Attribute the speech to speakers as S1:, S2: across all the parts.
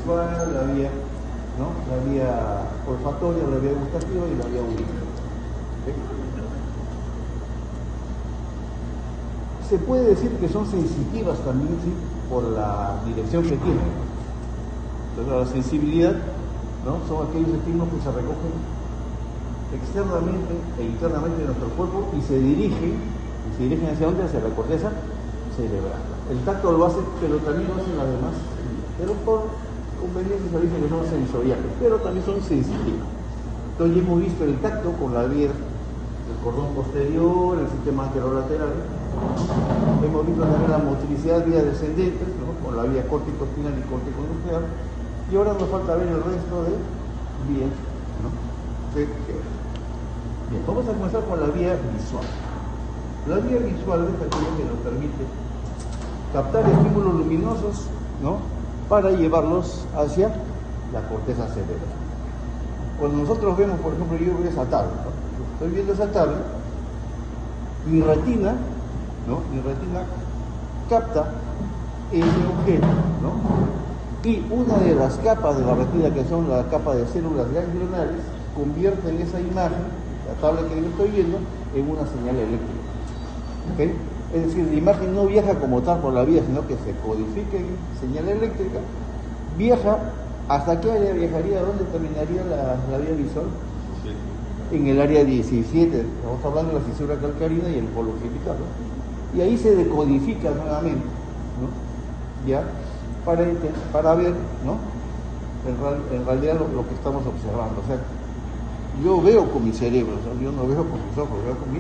S1: visual, la vía, ¿no? La vía olfatoria, la vía gustativa y la vía auditiva. ¿Okay? Se puede decir que son sensitivas también, ¿sí? Por la dirección que tienen. Entonces, la sensibilidad, ¿no? Son aquellos estímulos que se recogen externamente e internamente de nuestro cuerpo y se dirigen hacia dónde, hacia la corteza cerebral. El tacto lo hace, pero también lo hacen las demás, pero por conveniencia se dice que son sensoriales, pero también son sensitivos. Entonces ya hemos visto el tacto con la vía del cordón posterior, el sistema anterolateral. Hemos visto también la motricidad vía descendente, ¿no? Con la vía córtico-espinal y córtico-nuclear. Y ahora nos falta ver el resto de vías, ¿no? Bien, vamos a comenzar con la vía visual. La vía visual es aquella que nos permite captar estímulos luminosos, ¿no? Para llevarlos hacia la corteza cerebral. Cuando nosotros vemos, por ejemplo, yo veo esa tabla, ¿no? Estoy viendo esa tabla, mi retina, ¿no? Mi retina capta ese objeto, ¿no? Y una de las capas de la retina, que son la capa de células ganglionares, convierte en esa imagen, la tabla que yo estoy viendo, en una señal eléctrica. ¿Okay? Es decir, la imagen no viaja como tal por la vía, sino que se codifica en señal eléctrica, viaja. ¿Hasta qué área viajaría? ¿Dónde terminaría la vía visual? En el área 17, estamos hablando de la fisura calcarina y el polo occipital, ¿no? Y ahí se decodifica nuevamente, ¿no? Ya, para ver, ¿no? En realidad lo que estamos observando. O sea, yo veo con mi cerebro, ¿no? Yo no veo con mis ojos, veo con mi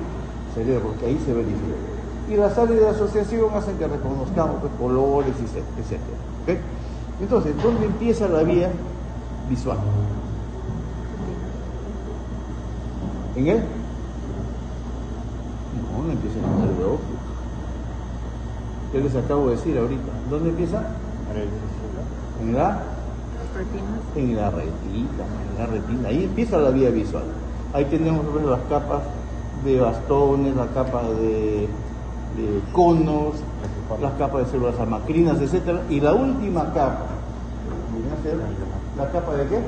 S1: cerebro, porque ahí se verifica. Y las áreas de asociación hacen que reconozcamos, pues, colores, etc. ¿Okay? Entonces, ¿dónde empieza la vía visual? ¿En él? No empieza en el nervio óptico. ¿Qué les acabo de decir ahorita? ¿Dónde empieza? En la retina. Ahí empieza la vía visual. Ahí tenemos las capas de bastones, la capa de conos, las capas de células amacrinas, etc. Y la última capa, viene a ser la capa de qué?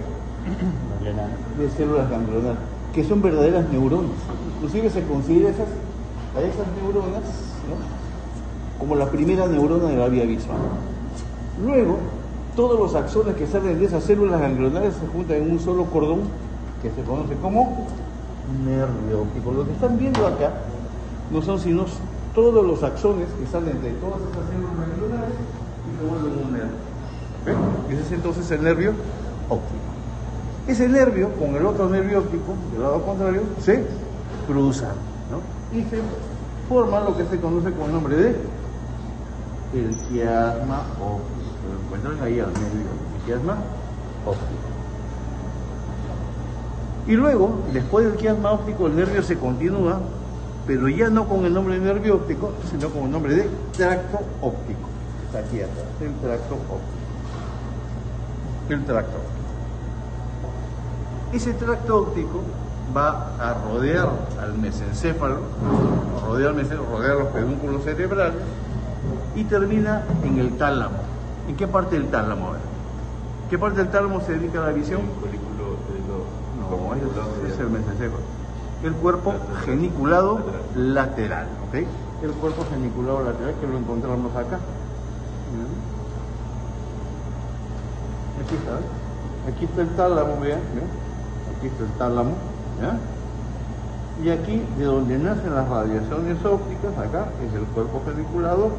S1: De células ganglionares, que son verdaderas neuronas. Inclusive se considera a esas neuronas, ¿no? Como la primera neurona de la vía visual. Luego, todos los axones que salen de esas células ganglionares se juntan en un solo cordón que se conoce como nervio óptico. Lo que están viendo acá no son sino todos los axones que salen de todas esas células ganglionares y se vuelven un nervio. ¿Ven? Ese es entonces el nervio óptico. Ese nervio con el otro nervio óptico del lado contrario se cruzan, ¿no? Y se forma lo que se conoce con el nombre de el quiasma óptico. Lo encuentran ahí al nervio, el quiasma óptico. Y luego, después del quiasma óptico, el nervio se continúa, pero ya no con el nombre de nervio óptico, sino con el nombre de tracto óptico. Está aquí atrás, el tracto óptico. El tracto óptico. Ese tracto óptico va a rodear al mesencéfalo, rodear los pedúnculos cerebrales y termina en el tálamo. ¿En qué parte del tálamo? A ver. ¿Qué parte del tálamo se dedica a la visión? No, es el mesencéfalo. El cuerpo geniculado lateral, ¿ok? El cuerpo geniculado lateral, que lo encontramos acá. Aquí está, ¿eh? Aquí está el tálamo, vean. Aquí está el tálamo, ¿ya? Y aquí, de donde nacen las radiaciones ópticas, acá es el cuerpo geniculado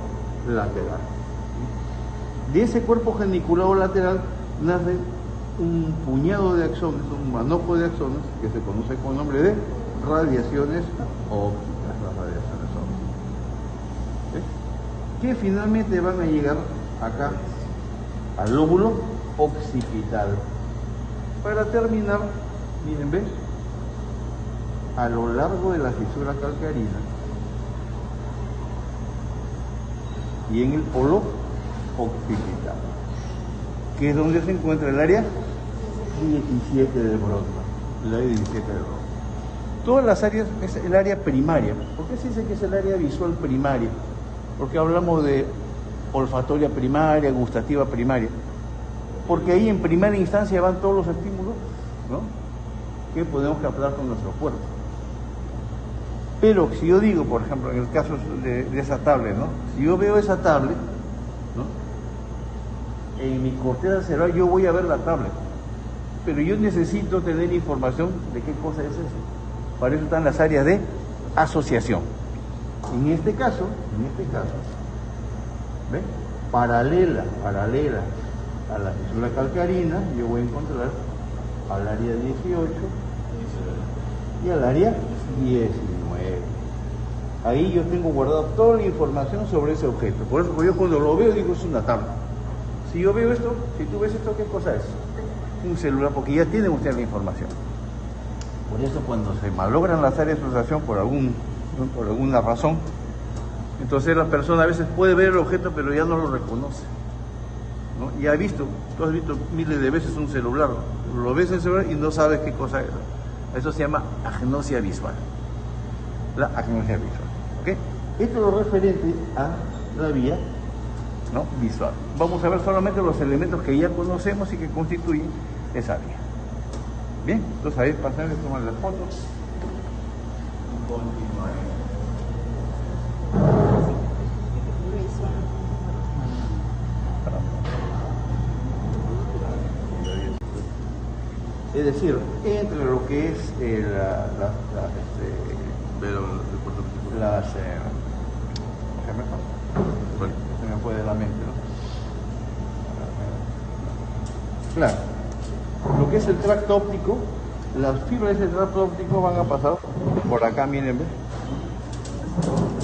S1: lateral. De ese cuerpo geniculado lateral nace un puñado de axones, un manojo de axones, que se conoce con el nombre de radiaciones ópticas, las radiaciones ópticas. ¿Sí? Que finalmente van a llegar acá, al lóbulo occipital. Para terminar, miren, ¿ves? A lo largo de la fisura calcarina y en el polo occipital, que es donde se encuentra el área 17 del Brodmann. El área 17 del Brodmann. Todas las áreas es el área primaria. ¿Por qué se dice que es el área visual primaria? Porque hablamos de olfatoria primaria, gustativa primaria. porque ahí en primera instancia van todos los estímulos, ¿no?, que podemos captar con nuestro cuerpo. Pero si yo digo, por ejemplo, en el caso de esa tablet, ¿no?, si yo veo esa tablet, ¿no?, en mi corteza cerebral yo voy a ver la tablet, pero yo necesito tener información de qué cosa es eso. Para eso están las áreas de asociación. En este caso, ¿ve?, paralela a la fisura calcarina, yo voy a encontrar al área 18 y al área 19. Ahí yo tengo guardada toda la información sobre ese objeto. Por eso yo cuando lo veo digo, es una tabla. Si yo veo esto, si tú ves esto, ¿qué cosa es? Un celular, porque ya tiene usted la información. Por eso cuando se malogran las áreas de asociación por alguna razón, entonces la persona a veces puede ver el objeto pero ya no lo reconoce, ¿no? Ya tú has visto miles de veces un celular, lo ves en el celular y no sabes qué cosa es. Eso se llama agnosia visual. La agnosia visual, ¿ok? Esto es lo referente a la vía, ¿no?, visual. Vamos a ver solamente los elementos que ya conocemos y que constituyen esa vía. Bien, entonces ahí pasar a tomar las fotos. Continuaremos. Es decir, entre lo que es se me fue de la mente, ¿no? Claro, lo que es el tracto óptico, las fibras del tracto óptico van a pasar por acá, miren, ¿ves?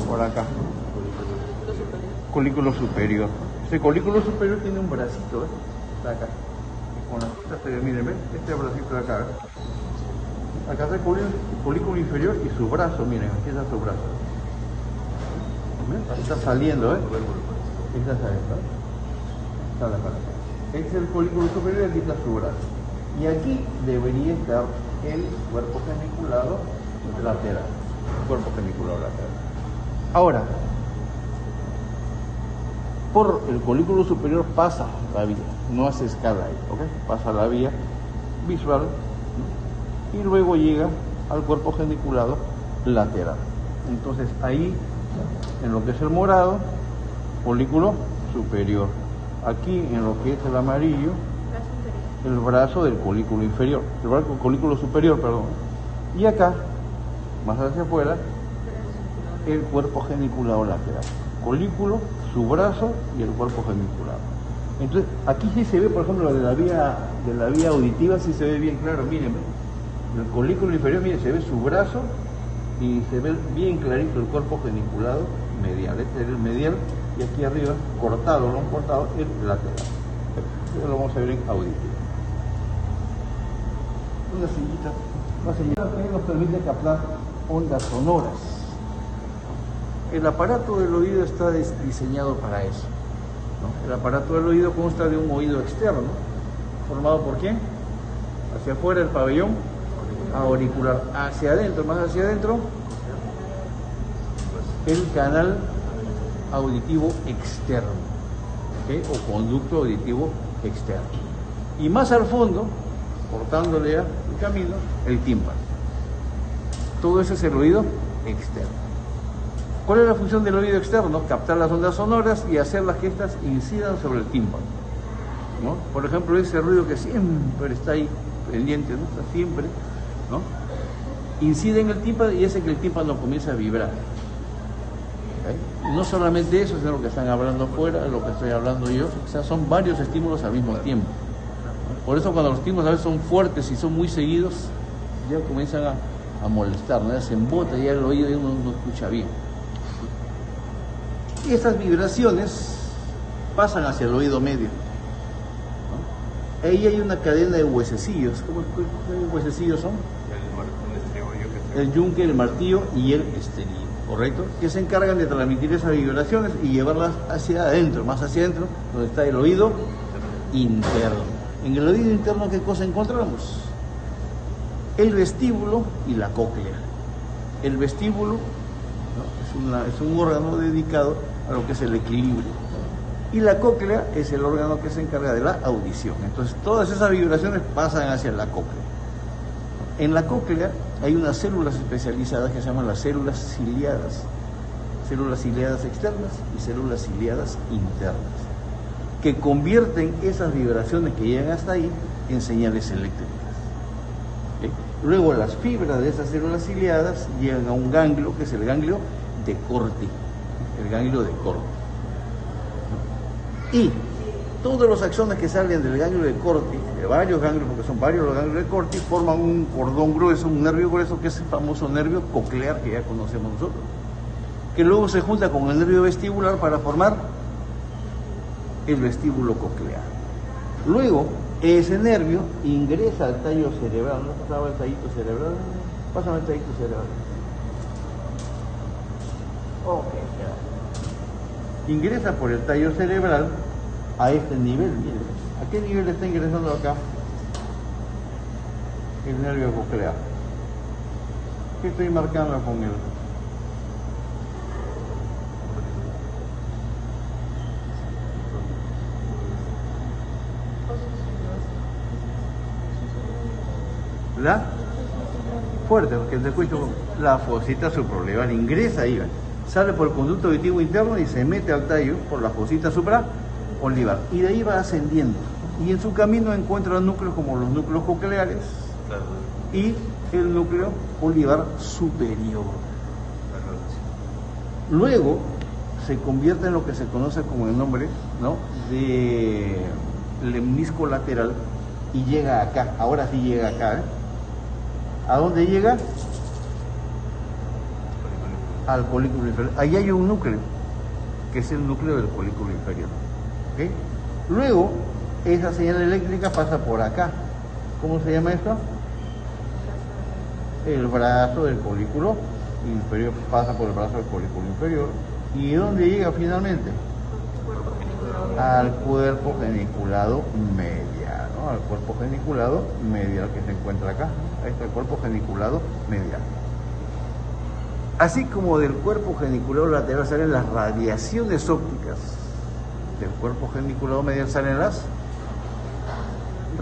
S1: Por acá, colículo superior. Ese colículo superior tiene un bracito, ¿ves? Está acá. Con las pistas, miren, ¿ven? Este bracito de acá, ¿ves? Acá está el colículo inferior y su brazo, miren, aquí está su brazo. ¿Ven? Está saliendo, ¿eh? Está saliendo. Está la cara. Este es el colículo superior y aquí está su brazo. Y aquí debería estar el cuerpo geniculado lateral. Cuerpo geniculado lateral. Ahora, por el colículo superior pasa la vía, no hace escala ahí, ¿ok? Pasa la vía visual, ¿no?, y luego llega al cuerpo geniculado lateral. Entonces ahí, en lo que es el morado, colículo superior. Aquí, en lo que es el amarillo, el brazo del colículo inferior, el colículo superior, perdón. Y acá, más hacia afuera, el cuerpo geniculado lateral. Colículo, su brazo y el cuerpo geniculado. Entonces, aquí sí se ve, por ejemplo, de la vía auditiva, sí se ve bien claro, miren, el colículo inferior, miren, se ve su brazo y se ve bien clarito el cuerpo geniculado medial. Este es el medial y aquí arriba, cortado, no cortado, el lateral. Eso lo vamos a ver en auditivo. Una sillita que nos permite captar ondas sonoras. El aparato del oído está diseñado para eso, ¿no? El aparato del oído consta de un oído externo, formado por ¿quién? Hacia afuera el pabellón auricular, hacia adentro, más hacia adentro, el canal auditivo externo, ¿okay?, o conducto auditivo externo. Y más al fondo, cortándole ya el camino, el tímpano. Todo eso es el oído externo. ¿Cuál es la función del oído externo? Captar las ondas sonoras y hacerlas que éstas incidan sobre el tímpano, ¿no? Por ejemplo, ese ruido que siempre está ahí pendiente, ¿no?, está siempre, ¿no?, incide en el tímpano y hace que el tímpano comience a vibrar. ¿Okay? Y no solamente eso, sino lo que están hablando afuera, lo que estoy hablando yo, o sea, son varios estímulos al mismo tiempo. Por eso cuando los estímulos a veces son fuertes y son muy seguidos, ya comienzan a molestar, ¿no? Ya se embota, ya el oído ya no escucha bien. Y estas vibraciones pasan hacia el oído medio, ¿no? Ahí hay una cadena de huesecillos. ¿Qué huesecillos son? El yunque, el martillo y el estribillo, ¿correcto? Que se encargan de transmitir esas vibraciones y llevarlas hacia adentro, más hacia adentro, donde está el oído interno. En el oído interno, ¿qué cosa encontramos? El vestíbulo y la cóclea. El vestíbulo, ¿no?, es un órgano dedicado a lo que es el equilibrio. Y la cóclea es el órgano que se encarga de la audición. Entonces todas esas vibraciones pasan hacia la cóclea. En la cóclea hay unas células especializadas que se llaman las células ciliadas externas y células ciliadas internas, que convierten esas vibraciones que llegan hasta ahí en señales eléctricas. ¿Sí? Luego las fibras de esas células ciliadas llegan a un ganglio, que es el ganglio de Corti, el ganglio de Corti. Y todos los axones que salen del ganglio de Corti, de varios ganglios, porque son varios los ganglios de Corti, forman un cordón grueso, un nervio grueso, que es el famoso nervio coclear que ya conocemos nosotros, que luego se junta con el nervio vestibular para formar el vestíbulo coclear. Luego, ese nervio ingresa al tallo cerebral. ¿No pasaba el tallito cerebral? Pásame el tallito cerebral. Ok, ya. Ingresa por el tallo cerebral a este nivel, miren. ¿A qué nivel está ingresando acá? El nervio coclear. ¿Qué estoy marcando con él? La fuerte, porque te escucho, la fosita supraleval ingresa ahí, sale por el conducto auditivo interno y se mete al tallo por la fosita supraolivar, y de ahí va ascendiendo, y en su camino encuentra núcleos como los núcleos cocleares y el núcleo olivar superior. Luego se convierte en lo que se conoce como el nombre, ¿no?, de lemnisco lateral, y llega acá. Ahora sí llega acá, ¿A dónde llega? Al colículo inferior. Ahí hay un núcleo, que es el núcleo del colículo inferior. ¿Okay? Luego, esa señal eléctrica pasa por acá. ¿Cómo se llama esto? El brazo del colículo inferior, pasa por el brazo del colículo inferior. ¿Y dónde llega finalmente? Al cuerpo geniculado medial, ¿no? Al cuerpo geniculado medial que se encuentra acá. Ahí está el cuerpo geniculado medial. Así como del cuerpo geniculado lateral salen las radiaciones ópticas, del cuerpo geniculado medial salen las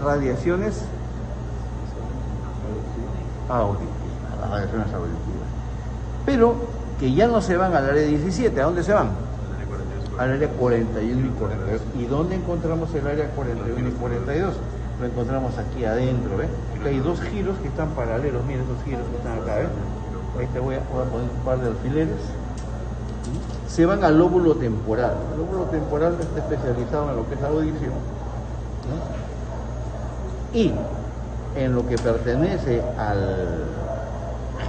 S1: radiaciones auditivas, las radiaciones auditivas. Pero que ya no se van al área 17, ¿a dónde se van? Al área 41 y 42. ¿Y dónde encontramos el área 41 y 42? Lo encontramos aquí adentro, ¿ves? Aquí hay dos giros que están paralelos, miren esos giros que están acá, ¿ves? Ahí te voy a poner un par de alfileres. Se van al lóbulo temporal. El lóbulo temporal está especializado en lo que es audición, ¿no? Y en lo que pertenece al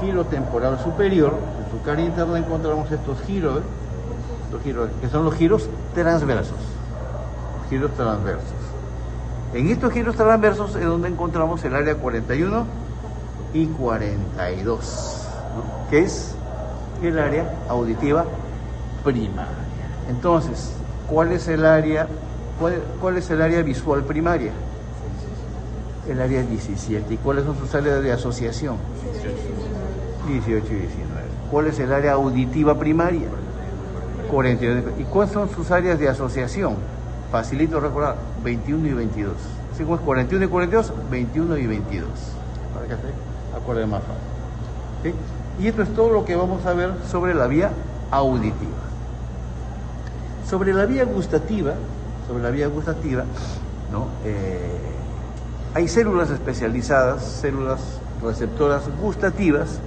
S1: giro temporal superior, en su cara interna encontramos estos giros, que son los giros transversos. Giros transversos. En estos giros transversos es donde encontramos el área 41 y 42, ¿no? Que es el área auditiva primaria. Entonces, ¿cuál es el área visual primaria? El área 17. ¿Y cuáles son sus áreas de asociación? 18 y 19. ¿Cuál es el área auditiva primaria? 42. ¿Y cuáles son sus áreas de asociación? Facilito recordar, 21 y 22. Así como es 41 y 42, 21 y 22. Para que se acuerden más fácil. ¿Sí? Y esto es todo lo que vamos a ver sobre la vía auditiva. Sobre la vía gustativa, ¿no? Hay células especializadas, células receptoras gustativas,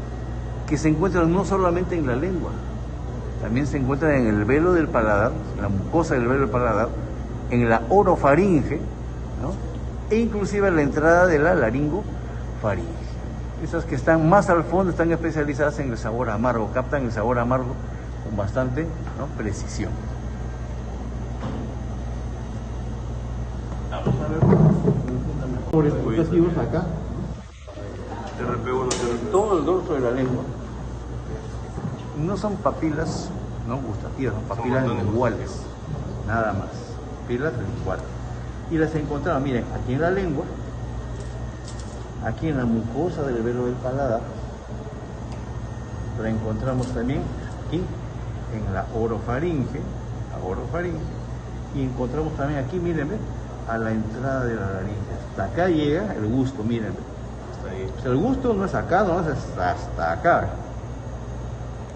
S1: que se encuentran no solamente en la lengua, también se encuentran en el velo del paladar, en la mucosa del velo del paladar, en la orofaringe, ¿no? E inclusive en la entrada de la laringofaringe. Esas que están más al fondo están especializadas en el sabor amargo, captan el sabor amargo con bastante, ¿no?, precisión. Vamos a ver los gustativos acá. Todo el dorso de la lengua. No son papilas, no gustativas, son papilas linguales, nada más, papilas linguales. Y las encontramos, miren, aquí en la lengua, aquí en la mucosa del velo del paladar, la encontramos también aquí en la orofaringe, Y encontramos también aquí, mírenme, a la entrada de la laringe. Hasta acá llega el gusto, mírenme.
S2: Hasta ahí.
S1: O sea, el gusto no es acá, no es hasta acá.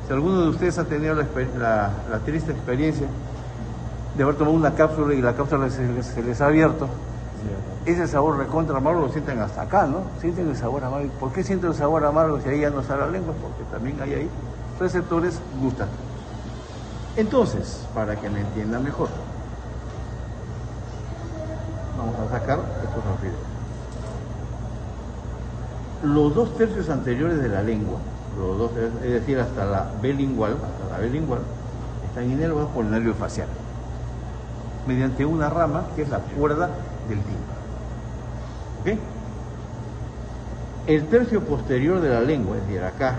S1: Si alguno de ustedes ha tenido la triste experiencia de haber tomado una cápsula y la cápsula se les ha abierto, ese sabor recontra amargo lo sienten hasta acá, ¿no? Sienten el sabor amargo. ¿Por qué sienten el sabor amargo si ahí ya no está la lengua? Porque también hay ahí receptores gustativos. Entonces, para que me entiendan mejor, vamos a sacar estos fideos. Los 2/3 anteriores de la lengua, los dos, es decir, hasta la B lingual, están inervados por el nervio facial, mediante una rama que es la cuerda del tímpano. ¿Ok? El tercio posterior de la lengua, es decir, acá,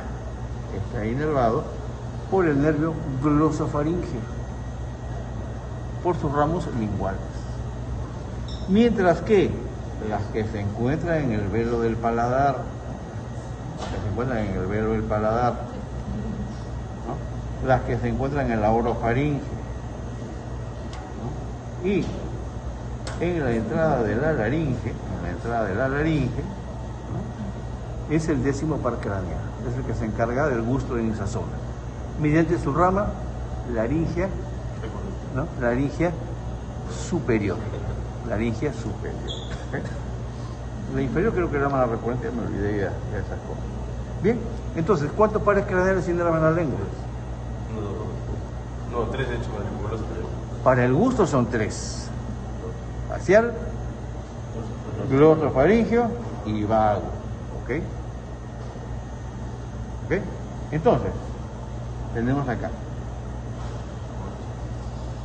S1: está inervado por el nervio glosofaríngeo, por sus ramos linguales. Mientras que las que se encuentran en el velo del paladar, ¿no? Las que se encuentran en la orofaringe, ¿no? Y en la entrada de la laringe, ¿no? Es el 10º par craneal, es el que se encarga del gusto en esa zona, mediante su rama laringea, ¿no? Laringea superior. ¿Okay? La inferior creo que era más recurrente, me olvidé ya de esas cosas. Bien, entonces, ¿cuántos pares craneales inervan la lengua?
S2: No, 3 de hecho,
S1: para el gusto son 3. Facial, glosofaríngeo y vago. ¿Ok? ¿Ok? Entonces, tenemos acá.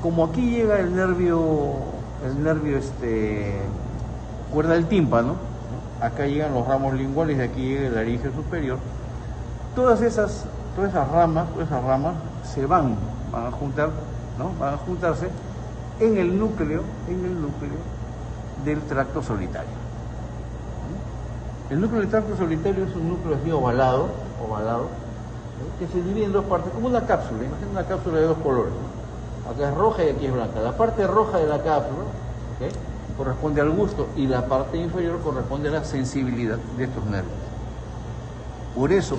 S1: Como aquí llega el nervio cuerda del tímpano, ¿no? Acá llegan los ramos linguales y aquí llega el laringe superior. Todas esas ramas se van a juntar, ¿no? Van a juntarse en el núcleo del tracto solitario. El núcleo del tracto solitario es un núcleo así ovalado, ¿no? Que se divide en dos partes, como una cápsula. Imagina una cápsula de dos colores, ¿no? Acá es roja y aquí es blanca. La parte roja de la cápsula, ¿okay?, corresponde al gusto y la parte inferior corresponde a la sensibilidad de estos nervios. Por eso,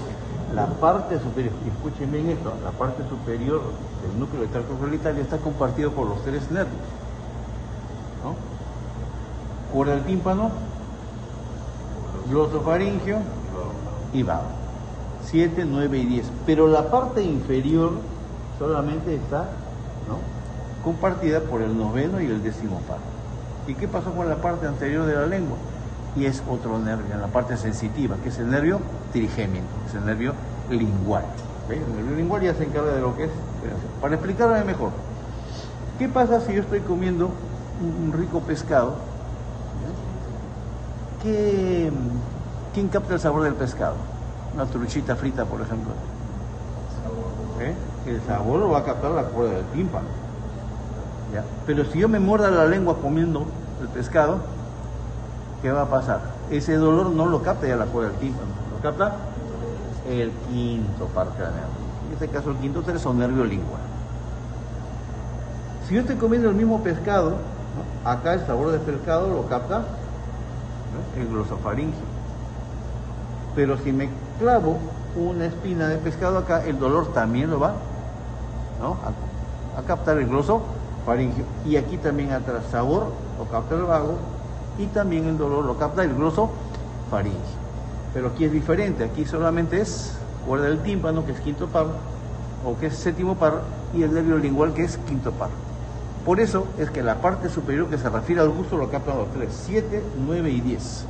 S1: la parte superior, y escuchen bien esto, la parte superior del núcleo del tracto solitario está compartido por los 3 nervios, ¿no? Cuerda del tímpano, glosofaríngeo y vago. 7, 9 y 10. Pero la parte inferior solamente está, ¿no?, compartida por el 9º y el 10º par. ¿Y qué pasó con la parte anterior de la lengua? Y es otro nervio, en la parte sensitiva, que es el nervio trigémino, es el nervio lingual. ¿Okay? El nervio lingual ya se encarga de lo que es. Para explicarme mejor, ¿qué pasa si yo estoy comiendo un rico pescado? ¿Quién capta el sabor del pescado? Una truchita frita, por ejemplo. ¿Okay? El sabor lo va a captar la cuerda del tímpano. ¿Ya? Pero si yo me muerda la lengua comiendo el pescado, ¿qué va a pasar? Ese dolor no lo capta ya la cuerda del tímpano, lo capta el 5º par craneal. En este caso el 5º tercio o nervio lingual. Si yo estoy comiendo el mismo pescado, ¿no?, acá el sabor del pescado lo capta, ¿no?, el glosofaríngeo. Pero si me clavo una espina de pescado acá, el dolor también lo va, ¿no?, a captar el glosofaríngeo. Y aquí también atrás, sabor lo capta el vago y también el dolor lo capta el glosofaríngeo. Pero aquí es diferente, aquí solamente es cuerda del tímpano, que es 5º par, o que es 7º par, y el nervio lingual, que es 5º par. Por eso es que la parte superior que se refiere al gusto lo captan los 3, 7, 9 y 10.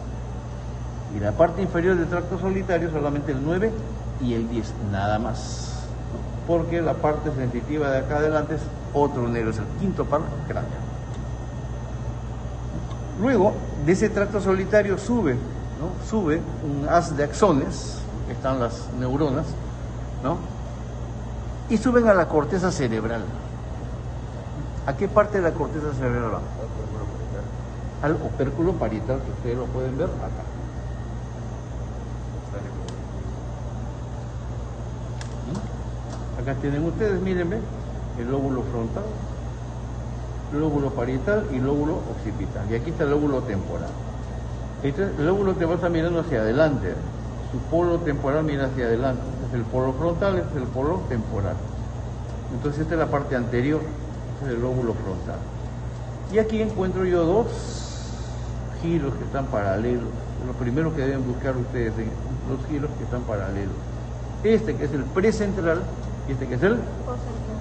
S1: Y la parte inferior del tracto solitario solamente el 9 y el 10, nada más. Porque la parte sensitiva de acá adelante es otro nervio, es el 5º par craneal. Luego, de ese tracto solitario sube un haz de axones, que están las neuronas, ¿no?, y suben a la corteza cerebral. ¿A qué parte de la corteza cerebral van? Al opérculo parietal, que ustedes lo pueden ver acá. Acá tienen ustedes, mírenme, el lóbulo frontal,
S2: lóbulo parietal y lóbulo occipital. Y aquí está el lóbulo temporal. El lóbulo temporal está mirando hacia adelante. Su polo temporal mira hacia adelante. Este es el polo frontal, este es el polo temporal. Entonces esta es la parte anterior, este es el lóbulo frontal. Y aquí encuentro yo dos giros que están paralelos. Lo primero que deben buscar ustedes es los giros que están paralelos. Este que es el precentral y este que es el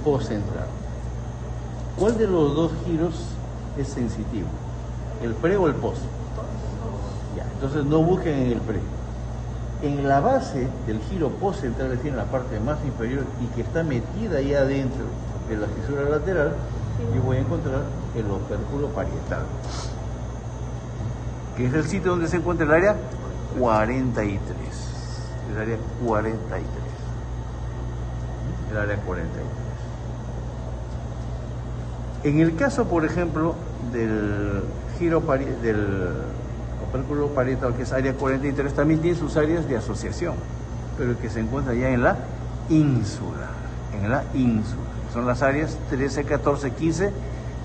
S2: postcentral. ¿Cuál de los dos giros es sensitivo? ¿El pre o el post? Ya, entonces no busquen en el pre. En la base del giro postcentral, es decir, en la parte más inferior y que está metida ahí adentro de la fisura lateral, yo voy a encontrar el opérculo parietal, que es el sitio donde se encuentra el área 43. El área 43. El área 43. En el caso, por ejemplo, del giro del opérculo parietal, que es área 43, también tiene sus áreas de asociación, pero que se encuentra ya en la ínsula. En la ínsula. Son las áreas 13, 14, 15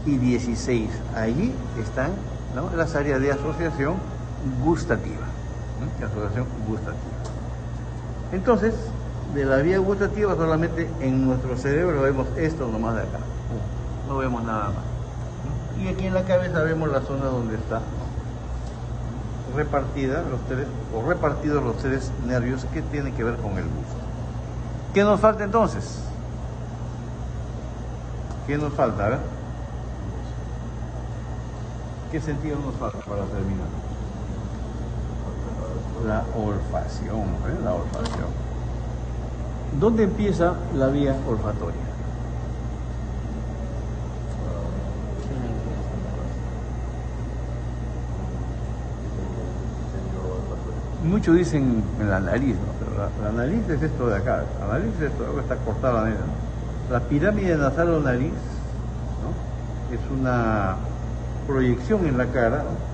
S2: y 16. Allí están, ¿no?, las áreas de asociación gustativa. ¿No? Asociación gustativa. Entonces, de la vía gustativa solamente en nuestro cerebro vemos esto nomás de acá. No vemos nada más. Y aquí en la cabeza vemos la zona donde está repartida los tres, o repartidos los tres nervios que tienen que ver con el gusto. ¿Qué nos falta entonces? ¿Qué nos falta? A ver. ¿Qué sentido nos falta para terminar? La olfacción, ¿eh? La olfacción. ¿Dónde empieza la vía olfatoria? Muchos dicen en la nariz, ¿no? Pero la nariz es esto de acá, la nariz es esto, que está cortada la nariz, ¿no? La pirámide nasal o nariz, ¿no?, es una proyección en la cara, ¿no?,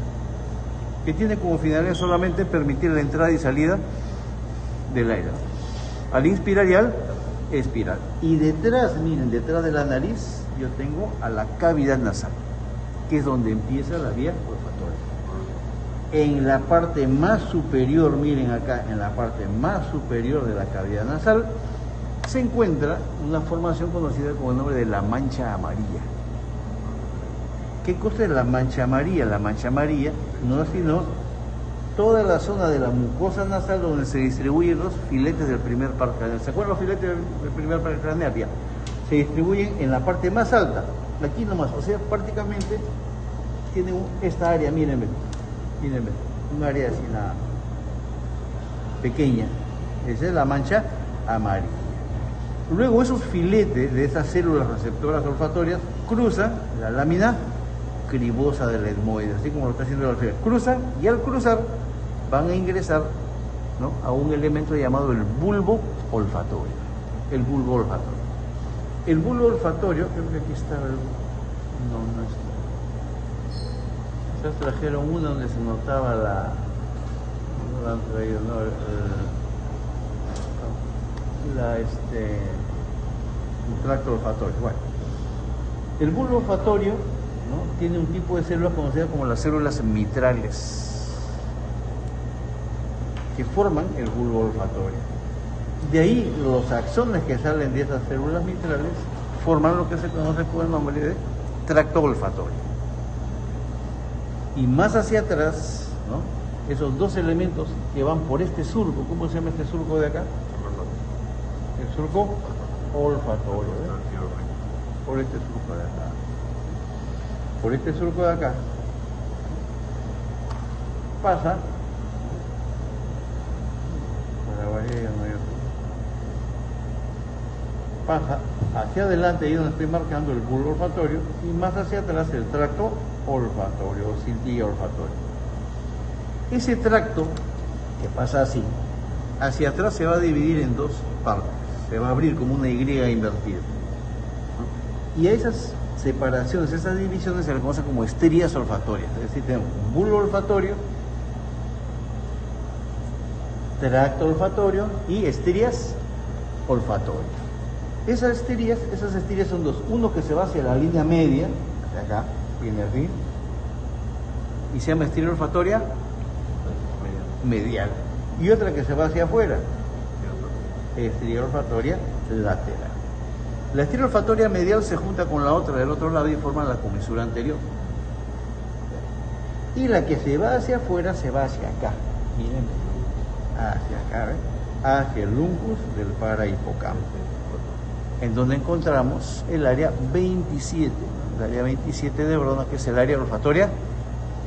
S2: que tiene como finalidad solamente permitir la entrada y salida del aire. Al inspirar y al expirar. Y detrás, miren, detrás de la nariz, yo tengo a la cavidad nasal, que es donde empieza la vía olfatoria. En la parte más superior, miren acá, en la parte más superior de la cavidad nasal, se encuentra una formación conocida con el nombre de la mancha amarilla. ¿Qué cosa es la mancha amarilla? La mancha amarilla no es sino toda la zona de la mucosa nasal donde se distribuyen los filetes del primer par craneal. ¿Se acuerdan los filetes del primer par craneal? Ya. Se distribuyen en la parte más alta, aquí nomás, o sea, prácticamente tiene esta área, mírenme, un área así, nada pequeña. Esa es la mancha amarilla. Luego esos filetes de esas células receptoras olfatorias cruzan la lámina cribosa del etmoide, así como lo está haciendo la alfiler. Cruzan y al cruzar van a ingresar, ¿no?, a un elemento llamado el bulbo olfatorio. El bulbo olfatorio. El bulbo olfatorio, creo que aquí está el... No está. Quizás trajeron una donde se notaba la... No la han traído, no, el tracto olfatorio. Bueno, el bulbo olfatorio, ¿no?, tiene un tipo de células conocidas como las células mitrales, que forman el bulbo olfatorio. De ahí los axones que salen de esas células mitrales forman lo que se conoce por el nombre de tracto olfatorio. Y más hacia atrás, ¿no?, esos dos elementos que van por este surco, ¿cómo se llama este surco de acá? El surco olfatorio, ¿eh? Por este surco de acá. Por este surco de acá pasa, pasa hacia adelante, ahí donde estoy marcando el bulbo olfatorio, y más hacia atrás el tracto olfatorio o cintilla olfatoria. Ese tracto que pasa así, hacia atrás se va a dividir en dos partes, se va a abrir como una Y invertida, ¿no? Y a esas separaciones, esas divisiones se le conoce como estrías olfatorias. Es decir, tenemos un bulbo olfatorio, tracto olfatorio y estrías olfatorias. Esas estrías son dos. Uno que se va hacia la línea media, de acá, viene así, y se llama estría olfatoria medial. Y otra que se va hacia afuera, estría olfatoria lateral. La estría olfatoria medial se junta con la otra del otro lado y forman la comisura anterior. Y la que se va hacia afuera se va hacia acá, miren, hacia acá, ¿ven? Hacia el uncus del parahipocampo, en donde encontramos el área 27, el área 27 de Broca, que es el área olfatoria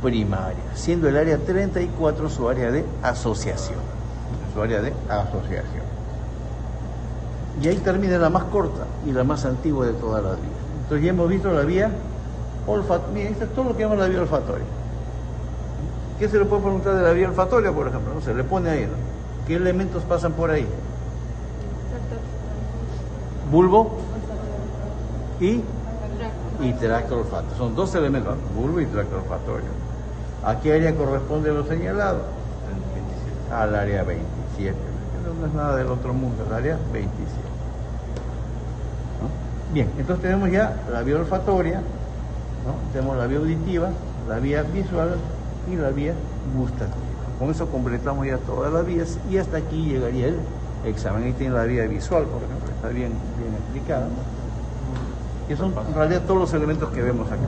S2: primaria, siendo el área 34 su área de asociación, Y ahí termina la más corta y la más antigua de todas las vías. Entonces ya hemos visto la vía olfatoria. Miren, esto es todo lo que llamamos la vía olfatoria. ¿Qué se le puede preguntar de la vía olfatoria, por ejemplo? No se le pone ahí, ¿no? ¿Qué elementos pasan por ahí? Bulbo y tracto olfatorio. Son dos elementos, bulbo y tracto olfatorio. ¿A qué área corresponde lo señalado? Al área 27. No es nada del otro mundo, el área 27. ¿No? Bien, entonces tenemos ya la vía olfatoria, ¿no? Tenemos la vía auditiva, la vía visual y la vía gustativa. Con eso completamos ya todas las vías y hasta aquí llegaría el examen. Ahí tiene la vía visual, por ejemplo, está bien explicada, ¿no? Que son en realidad todos los elementos que vemos acá.